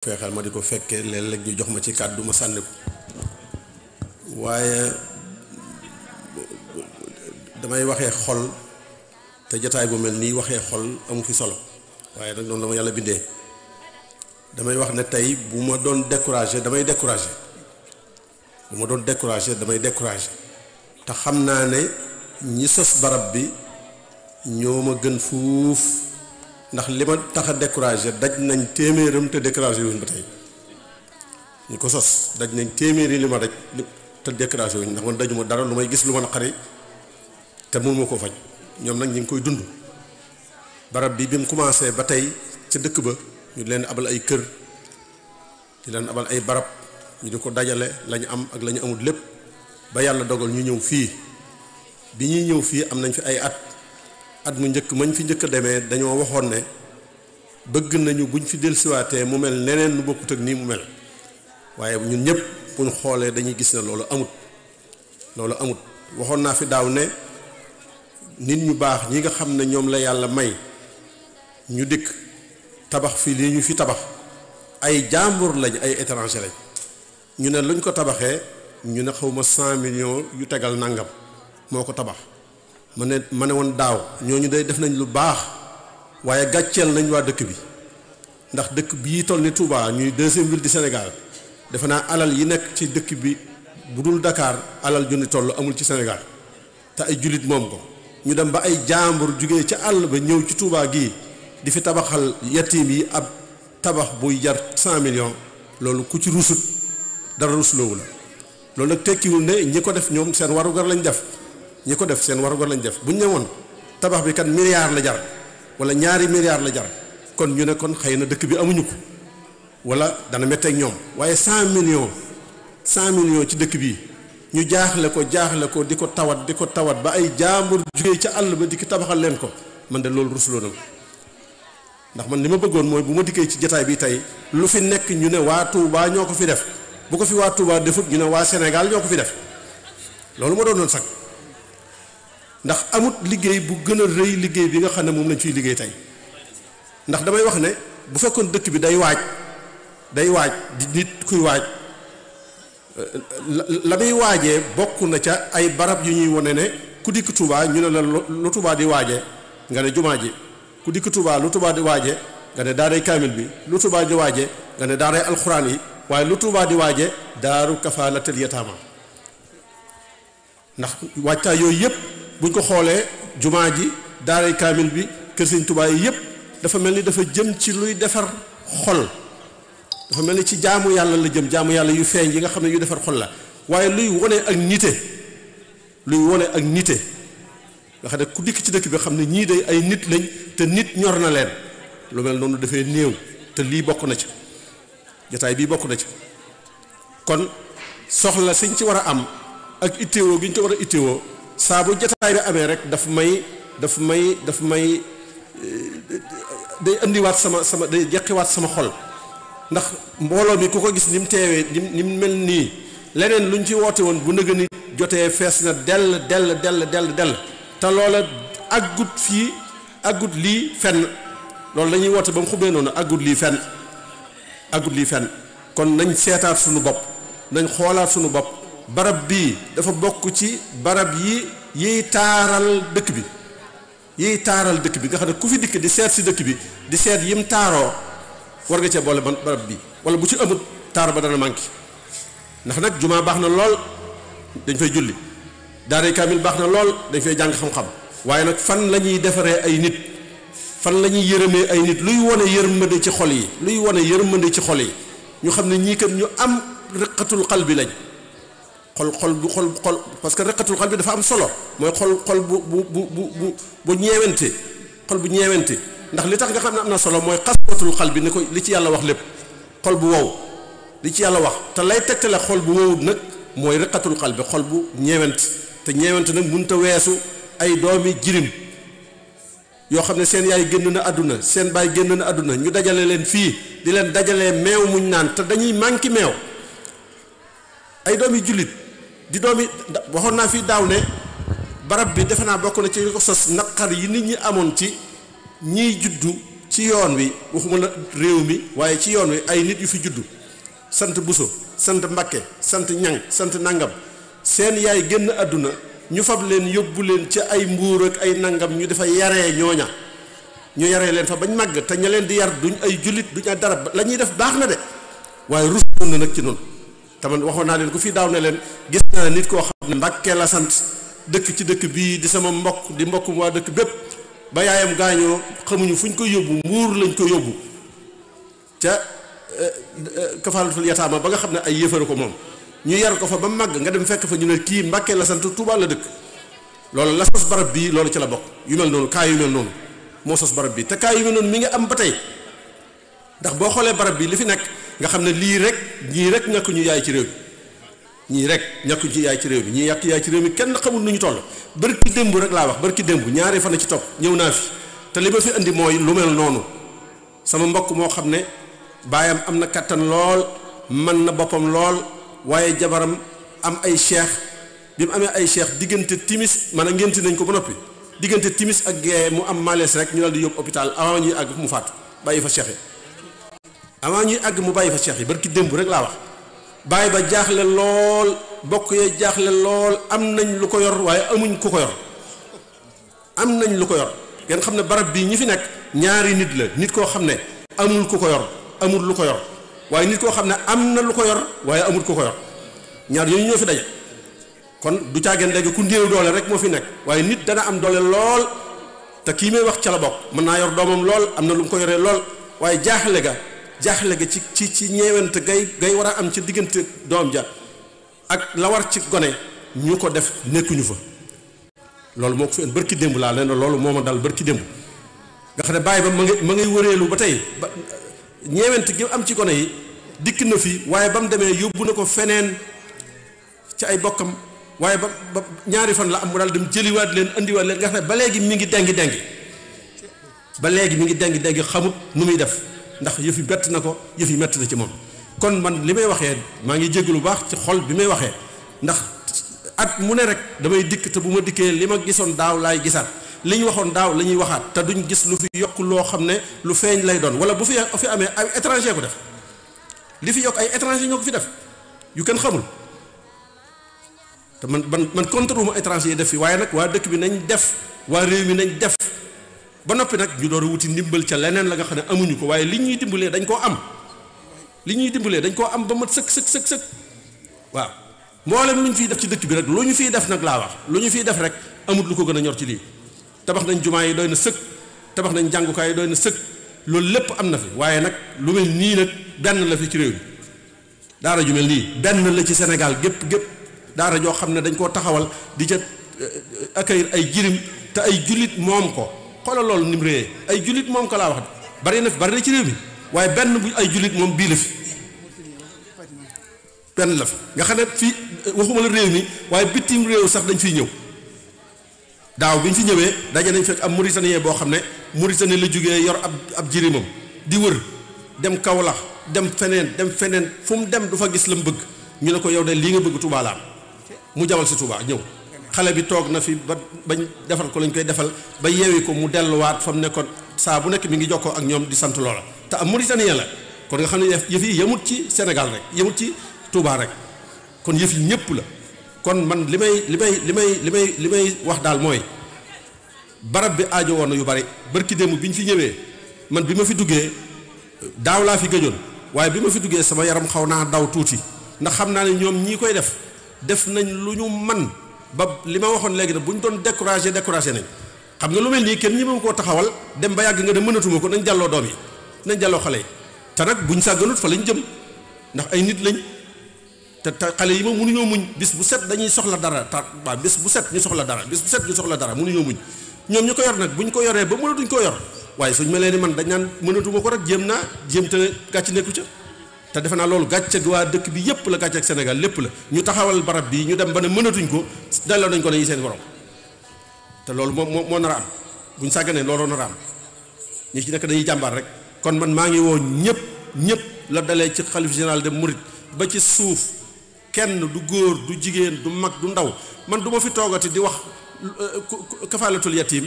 feexal ma di ko fekkee léeg-léeg ñu jox ma ci kàddu ma sànni ko waaye damay waxee xol te jataay bu mel nii waxee xol amu fi solo waaye nag noonu la ma yàlla bindee damay wax ne tey bu ma doon découragé damay découragé te xam naa ne ñi sos barab bi ñoo ma gën fuuf ndax li ma tax a découragé daj nañ téeméeram te découragé wuñ ba tey ñu ko sos daj nañ téeméeri li ma daj te découragé wuñ ndax man dajuma dara lu may gis lu ma naqari te mënuma ko faj ñoom nag ñu ngi koy dund barab bi mu commencé ba tey ca dëkk ba ñu leen abal ay kër di leen abal ay barab ñu di ko dajale lañu am ak la ñu amul lépp ba yàlla dogal ñu ñëw fii bi ñuy ñëw fii am nañ fi ay at mu njëkk mañ fi njëkk a demee dañoo waxoon ne bëgg nañu buñ fi dellusiwaatee mu mel neneen nu bokkut ak nii mu mel waaye ñun ñëpp buñ xoolee dañuy gis ne loolu amut waxoon naa fi daaw ne nit ñu baax ñi nga xam ne ñoom la yàlla may ñu dikk tabax fii lii ñu fi tabax ay jàmbur lañ ay étranger lañ ñu ne luñ ko tabaxee ñu ne xawma 100 millions yu tegal nangam moo ko tabax ma ne woon daaw ñooñu day def nañ lu baax waaye gàcceel nañ waa dëkk bi ndax dëkk bii toll ni Touba ñuy deuxième ville du Sénégal defe naa alal yi nekk ci dëkk bi bu dul Dakar alal ju ni toll amul ci Sénégal te ay jullit moom ko ñu dem ba ay jàmbur jugee ca àll ba ñëw ci Touba gii di fi tabaxal yatim yi ab tabax buy jar 100 millions loolu ku ci rusut dara rusloowu la loolu nag tekkiwul ne ñi ko def ñoom seen warugar lañ def bu ñu ne woon tabax bi kat milliard la jar wala ñaari milliards la jar kon ñu ne kon xëy na dëkk bi amuñu ko wala dana metteeg ñoom waaye 100 millions ci dëkk bi ñu jaaxle ko di ko tawat ba ay jaambur jugee ca àll ba di ko tabaxal leen ko man de loolu rusloo na ndax man li ma bëggoon mooy bu ma dikkee ci jataay bi tey lu fi nekk ñu ne waa Touba ñoo ko fi def bu ko fi waa Touba defut ñu ne waa Sénégal ñoo ko fi def loolu moo doonoon sax ndax amut liggéey bu gën a rëy liggéey bi nga xam ne moom lañ ciy liggéey tey ndax damay wax ne bu fekkoon dëkk bi day waaj di nit kuy waaj la muy waajee bokk na ca ay barab yu ñuy wone ne ku dikk Touba ñu ne la lu Touba di waajee nga ne jumaa ji ku dikk Touba lu Touba di waajee nga ne daaray kaamil bi lu Touba di waajee nga ne daaray alxuraan yi waaye lu Touba di waajee daaru kafaalatul yataama ndax waajtaay yooyu yëpp buñ ko xoolee jumaa ji daaray kaamil bi kër Sëñ Touba yi yëpp dafa mel ni dafa jëm ci luy defar xol dafa mel ni ci jaamu yàlla la jëm jaamu yàlla yu feeñ yi nga xam ne yu defar xol la waaye luy wone ak nite nga xam ne ku dikk ci dëkk bi xam ne ñii day ay nit lañ te nit ñor na leen lu mel noonu dafay néew te lii bokk na ci jotaay bii bokk na ci kon soxla siñ ci war a am ak itteewoo gi ñu ci war a itteewoo saa bu jotaay bi amee rek daf may day indiwaat sama day jeqiwaat sama xol ndax mbooloo mi ku ko gis ni mu teewee ni mu mel nii leneen luñ ci woote woon bu nëgë ni jotee fees na dell te loola aggut lii fenn loolu lañuy woote ba mu xubee noonu aggut lii fenn kon nañ seetaat suñu bopp nañ xoolaat suñu bopp barab bii dafa bokk ci barab yiy taaral dëkk bi nga xam ne ku fi dikk di seet si dëkk bi di seet yim taaroo war nga cee boole barab bi wala bu ci amut taar ba dana manqué ndax nag jumaa baax na lool dañ fay julli daaray kaamil baax na lool dañ fay jàng xam-xam waaye nag fan la ñuy defaree ay nit fan la ñuy yërëmee ay nit luy wone yërmande ci xol yi ñu xam ne ñii kat ñu am riqatul qalbi lañ xol parce que riqatul qalbi dafa am solo mooy xol bu ñeewante xol bu ñeewante ndax li tax nga xam ne am na solo mooy xaswatul qalbi ni ko li ci yàlla wax lépp xol bu wow li ci yàlla wax te lay tegtale xol bu wowut nag mooy riqatul qalbi xol bu ñeewante te ñeewante nag mënut a weesu ay doomi jirim yoo xam ne seen yaay génn na àdduna seen baay génn na àdduna ñu dajale leen fii di leen dajalee meew muñ naan te dañuy manqué meew ay doomi jullit di doomi waxoon naa fii daaw ne barab bi defe naa bokk na ci ko sos naqar yi nit ñi amoon ci ñiy juddu ci yoon wi waxuma la réew mi waaye ci yoon wi ay nit yu fi juddu sant Buso sant Mbakke sant Ñang sant nangam seen yaay génn àdduna ñu fab leen yóbbu leen ci ay mbuur ak ay nangam ñu dafa yaree ñooña ñu yaree leen fa bañ màgg te ña leen di yar duñ ay jullit duñ ay dara la ñuy def baax na de waaye rusoon na nag ci noonu taman waxoon naa leen ku fi daaw ne leen gis naa nit koo xam ne Mbakke la sant dëkk ci dëkk bii di sama mbokk di mbokkum waa dëkk bépp ba yaayam gaañoo xamuñu fu ñu ko yóbbu mbuur lañ ko yóbbu ca kafaalatul yataama ba nga xam ne ay yëfara ko moom ñu yar ko fa ba màgg nga dem fekk fa ñu ne kii Mbàkke la sant Tuubaa la dëkk loolu la sos barab bii loolu ci la bokk yu mel noonu kaa yu mel noonu moo sos barab bii te kaa yu mel noonu mi ngi am ba tey ndax boo xoolee barab bi li fi nekk nga xam ne lii rek ñii rek ñàkk ñu yaay ci réew mi ñii rek ñàkk ci yaay ci réew mi ñii yàq yaay ci réew mi kenn xamul nu ñu toll barki démb rek laa wax barki démb ñaari fan ci topp ñëw naa fi te li ma fi indi mooy lu mel noonu sama mbokk moo xam ne baayam am na kattan lool mën na boppam lool waaye jabaram am ay cheikh bi mu amee ay cheikh diggante timis man a ngénti nañ ko ba noppi diggante timis ak gee mu am malaise rek ñu dal di yóbbu hôpital avant ñuy àgg mu faatu bàyyi fa cheikh yi avant ñuy àgg mu bàyyi fa cheikh yi barki démb rek laa wax bàyyi ba jaaxle lool bokk yee jaaxle lool am nañ lu ko yor waaye amuñ ku ko yor am nañ lu ko yor ngeen xam ne barab bii ñi fi nekk ñaari nit la nit koo xam ne amul ku ko yor amul lu ko yor waaye nit koo xam ne am na lu ko yor waaye amul ku ko yor ñaar yooyu ñoo fi daje kon du caageen léegi ku néew doole rek moo fi nekk waaye nit dana am doole lool te kii may wax ca la bokk mën naa yor doomam lool am na lu mu ko yoree lool waaye jaaxle ga ci ñeewante gay war a am ci diggante doom ja ak la war ci gone ñu ko def nekkuñu fa loolu moo ko fi bërki démb laa leen loolu moo ma dal bërki démb nga xam ne bàyyi ba ma ngay wëreelu ba tey ba ñeewante gi am ci gone yi dikk na fi waaye ba mu demee yóbbu na ko feneen ci ay bokkam waaye ba ñaari fan la am mu daal dem jëliwaat leen indiwaat leen nga xam ne ba léegi mi ngi dengi ba léegi mi ngi dengi xamut nu muy def ndax yëf yi bett na ko yëf yi metti na ci moom kon man li may waxee maa ngi jégg lu baax ci xol bi may waxee ndax at mu ne rek damay dikk te bu ma dikkee li ma gisoon daaw laay gisaat li ñu waxoon daaw la ñuy waxaat te duñ gis lu fi yokk loo xam ne lu feeñ lay doon wala bu fi amee ay étranger ko def li fi yokk ay étranger ñoo ko fi def yu kenn xamul te man contre wu ma étranger yi def fi waaye nag waa dëkk bi nañ def waa réew mi nañ def ba noppi nag ñu door a wuti ndimbal ca leneen la nga xam ne amuñu ko waaye li ñuy dimbalee dañ koo am ba mat sëkk waaw mboolem lu ñu fiy def ci dëkk bi rek lu ñu fiy def nag laa wax lu ñu fiy def rek amut lu ko gën a ñor ci lii tabax nañ jumaa yi doy na sëkk tabax nañ jàngukaay yi doy na sëkk loolu lépp am na fi waaye nag lu mel nii nag benn la fi ci réew mi daara ju mel nii benn la ci Sénégal gépp daara joo xam ne dañ koo taxawal di ca accueillir ay jirim te ay jullit moom ko xoolal loolu ni mu réyee ay jullit moom ko laa wax bari na ci réew mi waaye benn bu ay jullit moom bii la fi benn la fi nga xam ne fii waxuma la réew mi waaye bitim réew sax dañ fiy ñëw daaw bi ñu fi ñëwee daje nañ fekk am mauritanien boo xam ne Mauritanie la jógee yor ab jirimam di wër dem Kaolack dem feneen fu mu dem du fa gis la mu bëgg ñu ne ko yow de lii nga bëgg Touba la am mu jawal si Touba ñëw xale bi toog na fi ba bañ defal ko lañ koy defal ba yeewi ko mu delluwaat fa mu nekkoon saa bu nekk mi ngi jokkoo ak ñoom di sant loola te am mauritanien la kon nga xam ne yëf yi yemut ci Sénégal rek yemut ci Touba rek kon yëf yi ñëpp la kon man li may wax daal mooy barab bi aajo woon na yu bari barki démb bi ñu fi ñëwee man bi ma fi duggee daaw laa fi gëjoon waaye bi ma fi duggee sama yaram xaw naa daw tuuti ndax xam naa ne ñoom ñii koy def nañ lu ñu man ba li ma waxoon léegi nag bu ñu doon découragé nañ xam nga lu mel nii kenn ñi ma koo taxawal dem ba yàgg nga dem mënatuma ko nañ jàlloo doom yi nañ jàlloo xale yi te nag buñ sàgganut fa lañ jëm ndax ay nit lañ te xale yi moom mënuñoo muñ bis bu set dañuy soxla dara waaw bis bu set ñu soxla dara mënuñoo muñ ñoom ñu ko yor nag bu ñu ko yoree ba mënatuñ koo yor waaye suñ melee ni man dañ naan mënatuma ko rek jéem te gàcc nekku ca te defe naa loolu gàcce ak waa dëkk bi yépp la gàcce ak Sénégal lépp la ñu taxawal barab bii ñu dem ba ne mënatuñ ko delloo nañ ko ne yi seen borom te loolu moo nar a am bu ñu sàgganee looloo nar a am ñi ci nekk dañuy jàmbaar rek kon man maa ngi woo ñëpp la dalee ci xalif général de Mouride ba ci suuf kenn du góor du jigéen du mag du ndaw man du ma fi toogati di wax kafaalatul yatim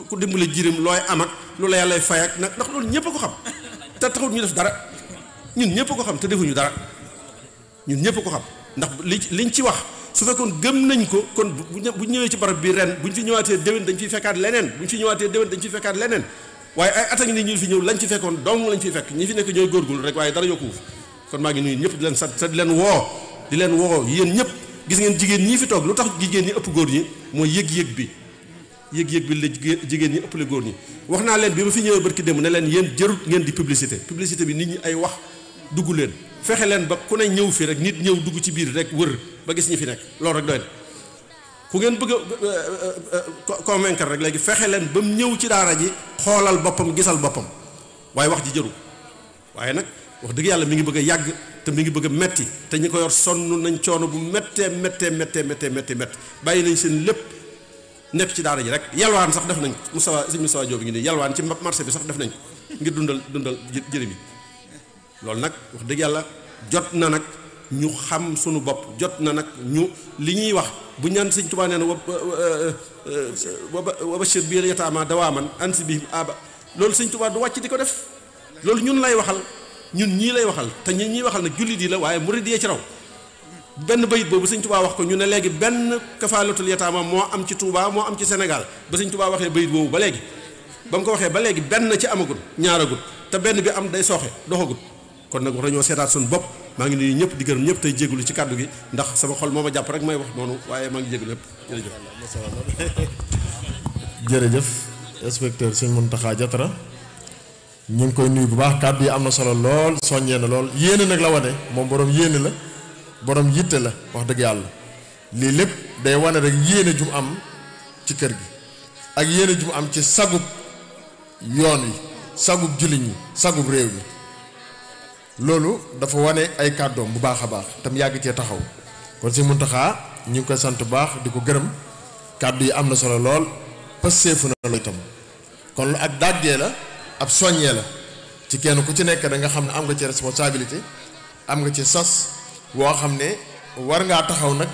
ku dimbale jirim looy am ak lu la yàlla fay ak ndax loolu ñëpp a ko xam te taxul ñu def dara ñun ñëpp a ko xam te defuñu dara ñun ñëpp a ko xam ndax liñ ci wax su fekkoon gëm nañ ko kon bu ñëwee ci barab bi ren buñ fi ñëwaatee déwén dañ fiy fekkaat leneen buñ fi ñëwaatee déwén dañ fiy fekkaat leneen waaye ay at a ngi nii ñu fi ñëw lañ ci fekkoon dong lañ fiy fekk ñi fi nekk ñooy góorgóorlu rek waaye dara yokkuwuf kon maa ngi nuyu ñëpp di leen sant te di leen woo yéen ñëpp gis ngeen jigéen ñii fi toog lu tax jigéen ñi ëpp góor ñi mooy yëg-yëg bi la jigéen ñi ëppale góor ñi wax naa leen bi ma fi ñëwee barki démb ne leen yéen jërut ngeen di publicité bi nit ñi ay wax dugg leen fexe leen ba ku ne ñëw fi rek nit ñëw dugg ci biir rek wër ba gis ñi fi nekk loolu rek doy na ku ngeen bëgg a convaincre rek léegi fexe leen ba mu ñëw ci daara ji xoolal boppam gisal boppam waaye wax ji jëru waaye nag wax dëgg yàlla mi ngi bëgg a yàgg te mi ngi bëgg a metti te ñi ko yor sonn nañ coono bu méttee bàyyi nañ seen lépp nekk ci daara ji rek yalwaan sax def nañ ko sëñ Moustapha Diop ngi nii yalwaan ci marché bi sax def nañ ko ngir dundal jërim yi loolu nag wax dëgg yàlla jot na nag ñu xam sunu bopp jot na nag ñu li ñuy wax bu ñaan sëñ Tuubaa nee na wa bashir bil yataama dawaaman ansi bihim aba loolu sëñ Tuubaa du wàcc di ko def loolu ñun lay waxal ñun ñii lay waxal te ñi ñuy waxal nag jullit yi la waaye murid yi ci raw benn bayit boobu sëñ Tuubaa wax ko ñu ne léegi benn kafaalatul yataama moo am ci Touba moo am ci Sénégal ba sëñ Tuubaa waxee bayit boobu ba léegi ba mu ko waxee ba léegi benn ci amagul ñaaragul te benn bi am day sooxe doxagul kon nag war nañoo seetaat suñu bopp maa ngi nuyu ñëpp di gërëm ñëpp tey jégalu ci kàddu gi ndax sama xol moo ma jàpp rek may wax noonu waaye maa ngi jégalu ñëpp jërëjëf inspecteur sëñ Mountakha Diatara ñu ngi koy nuyu bu baax kàddu yi am na solo lool soññee na lool yéene nag la wane moom borom yéene la borom yitte la wax dëgg yàlla lii lépp day wane rek yéene jum am ci kër gi ak yéene jum am ci sagub yoon wi sagub jullit ñi sagub réew mi loolu dafa wane ay kàddoom bu baax a baax tam yàgg cee taxaw kon si Mountakha ñu ngi koy sant bu baax di ko gërëm kàddu yi am na solo lool pëseefu na lu itam kon lu ak dàggee la ab soññee la ci kenn ku ci nekk da nga xam ne am nga ci responsabilité am nga ci sas woo xam ne war ngaa taxaw nag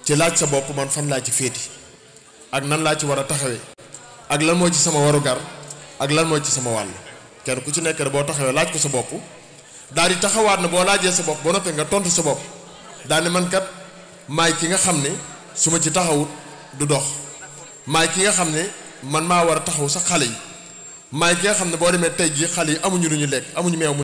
ci laaj sa bopp man fan laa ci féeti ak nan laa ci war a taxawee ak lan moo ci sama warugar ak lan moo ci sama wàll kenn ku ci nekk da boo taxawee laaj ko sa bopp daal di taxawaat na boo laajee sa bopp ba noppee nga tontu sa bopp daal ne man kat maay ki nga xam ne su ma ci taxawut du dox maay ki nga xam ne man maa war a taxaw sax xale yi maay ki nga xam ne boo demee tey jii xale yi amuñu lu ñu lekk amuñu meew